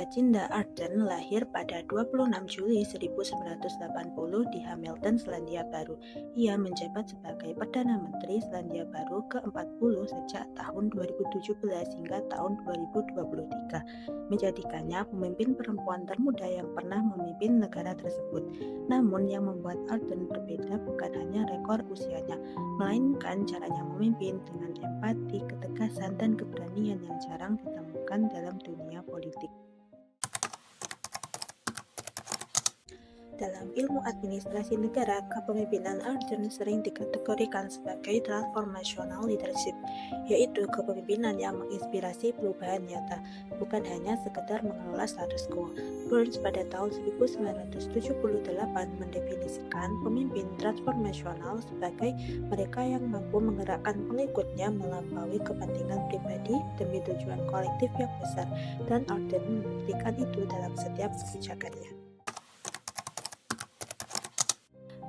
Jacinda Ardern lahir pada 26 Juli 1980 di Hamilton, Selandia Baru. Ia menjabat sebagai Perdana Menteri Selandia Baru ke-40 sejak tahun 2017 hingga tahun 2023, menjadikannya pemimpin perempuan termuda yang pernah memimpin negara tersebut. Namun yang membuat Ardern berbeda bukan hanya rekor usianya, melainkan caranya memimpin dengan empati, ketegasan, dan keberanian yang jarang ditemukan dalam dunia politik. Dalam ilmu administrasi negara, kepemimpinan Ardern sering dikategorikan sebagai transformational leadership, yaitu kepemimpinan yang menginspirasi perubahan nyata, bukan hanya sekedar mengelola status quo. Burns pada tahun 1978 mendefinisikan pemimpin transformasional sebagai mereka yang mampu menggerakkan pengikutnya melampaui kepentingan pribadi demi tujuan kolektif yang besar, dan Ardern membuktikan itu dalam setiap kebijakannya.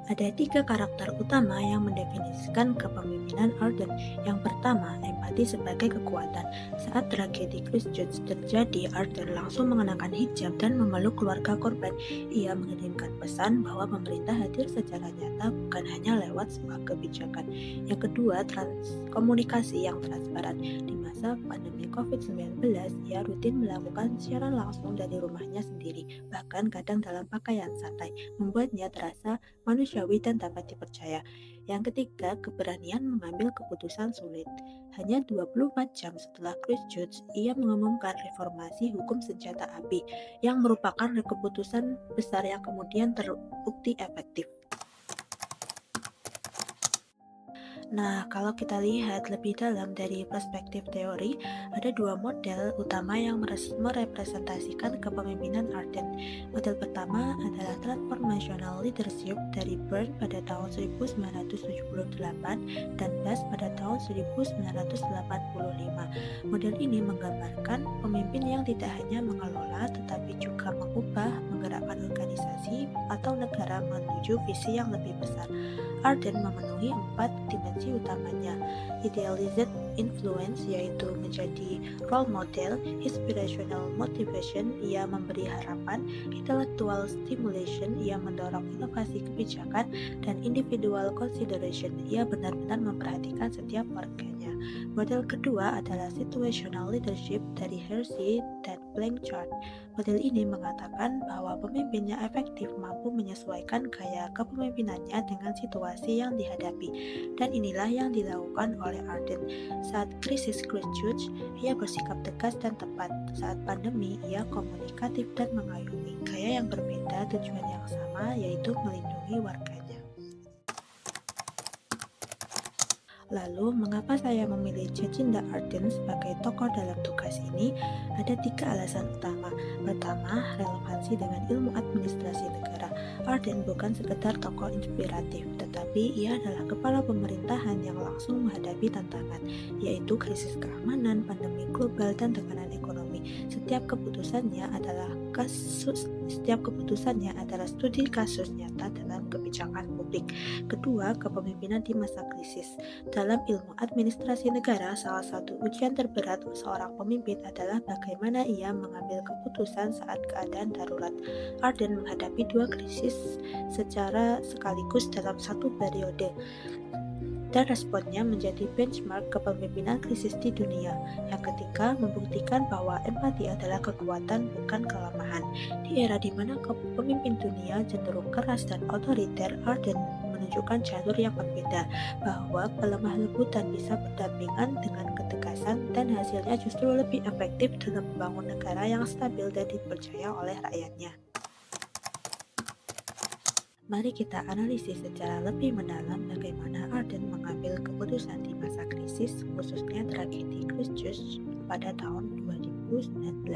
Ada 3 karakter utama yang mendefinisikan kepemimpinan Ardern. Yang pertama, empati sebagai kekuatan. Saat tragedi Christchurch terjadi, Ardern langsung mengenakan hijab dan memeluk keluarga korban. Ia mengirimkan pesan bahwa pemerintah hadir secara nyata, bukan hanya lewat sebuah kebijakan. Yang kedua, komunikasi yang transparan. Di masa pandemi COVID-19, ia rutin melakukan siaran langsung dari rumahnya sendiri, bahkan kadang dalam pakaian santai, membuatnya terasa manusiawi dan dapat dipercaya. Yang ketiga, keberanian mengambil keputusan sulit. Hanya 24 jam setelah Christchurch, ia mengumumkan reformasi hukum senjata api, yang merupakan keputusan besar yang kemudian terbukti efektif. Nah, kalau kita lihat lebih dalam dari perspektif teori, ada 2 model utama yang merepresentasikan kepemimpinan Ardern. Model pertama adalah transformational leadership dari Burns pada tahun 1978 dan Bass pada tahun 1985. Model ini menggambarkan pemimpin yang tidak hanya mengelola tetapi juga mengubah, menggerakkan organisasi atau negara menuju visi yang lebih besar. Ardern memenuhi 4 dimensi utamanya: idealized influence, yaitu menjadi role model; inspirational motivation, ia memberi harapan; intellectual stimulation, ia mendorong inovasi kebijakan; dan individual consideration, ia benar-benar memperhatikan setiap warganya. Model kedua adalah situational leadership dari Hersey dan Blanchard. Model ini mengatakan bahwa pemimpinnya efektif mampu menyesuaikan gaya kepemimpinannya dengan situasi yang dihadapi, dan inilah yang dilakukan oleh Ardern. Saat krisis Christchurch, ia bersikap tegas dan tepat. Saat pandemi, ia komunikatif dan mengayomi. Gaya yang berbeda, tujuan yang sama, yaitu melindungi warganya. Lalu, mengapa saya memilih Jacinda Ardern sebagai tokoh dalam tugas ini? Ada 3 alasan utama. Pertama, relevansi dengan ilmu administrasi negara. Ardern bukan sekedar tokoh inspiratif, tetapi ia adalah kepala pemerintahan yang langsung menghadapi tantangan, yaitu krisis keamanan, pandemi global, dan tekanan ekonomi. Setiap keputusannya adalah studi kasus nyata dalam kebijakan publik. Kedua, kepemimpinan di masa krisis. Dalam ilmu administrasi negara, salah satu ujian terberat seorang pemimpin adalah bagaimana ia mengambil keputusan saat keadaan darurat. Ardern menghadapi 2 krisis secara sekaligus dalam satu periode, dan responnya menjadi benchmark kepemimpinan krisis di dunia. Yang ketiga, membuktikan bahwa empati adalah kekuatan, bukan kelemahan. Di era di mana pemimpin dunia cenderung keras dan otoriter, Ardern menunjukkan jalur yang berbeda, bahwa kelemah lembutan bisa berdampingan dengan ketegasan, dan hasilnya justru lebih efektif dalam membangun negara yang stabil dan dipercaya oleh rakyatnya. Mari kita analisis secara lebih mendalam bagaimana Ardern mengambil keputusan di masa krisis, khususnya tragedi Christchurch pada tahun 2019.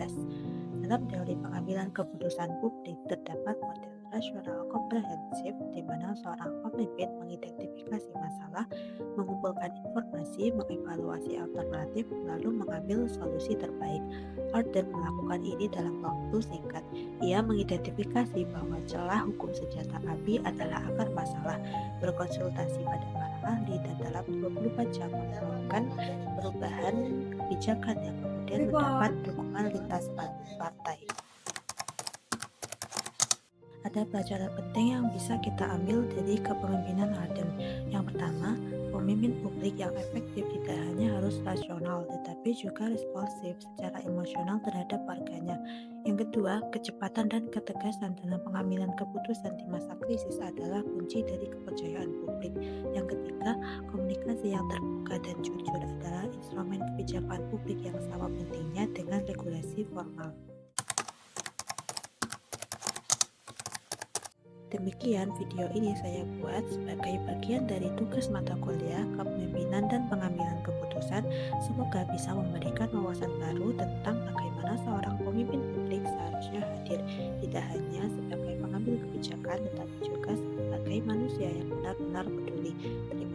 Dalam teori pengambilan keputusan publik, terdapat model rasional komprehensif di mana seorang pemimpin mengidentifikasi masalah, mengumpulkan informasi, mengevaluasi alternatif, lalu mengambil solusi terbaik. Ardern melakukan ini dalam waktu singkat. Ia mengidentifikasi bahwa celah hukum senjata api adalah akar masalah, berkonsultasi pada para ahli, dan dalam 24 jam melakukan perubahan kebijakan yang kemudian mendapat dukungan lintas partai. Ada pelajaran penting yang bisa kita ambil dari kepemimpinan Arden. Yang pertama, pemimpin publik yang efektif tidak hanya harus rasional, tetapi juga responsif secara emosional terhadap warganya. Yang kedua, kecepatan dan ketegasan dalam pengambilan keputusan di masa krisis adalah kunci dari kepercayaan publik. Yang ketiga, komunikasi yang terbuka dan jujur adalah instrumen kebijakan publik yang sama pentingnya dengan regulasi formal. Demikian video ini saya buat sebagai bagian dari tugas mata kuliah kepemimpinan dan pengambilan keputusan. Semoga bisa memberikan wawasan baru tentang bagaimana seorang pemimpin publik seharusnya hadir, tidak hanya sebagai pengambil kebijakan, tetapi juga sebagai manusia yang benar-benar peduli. Terima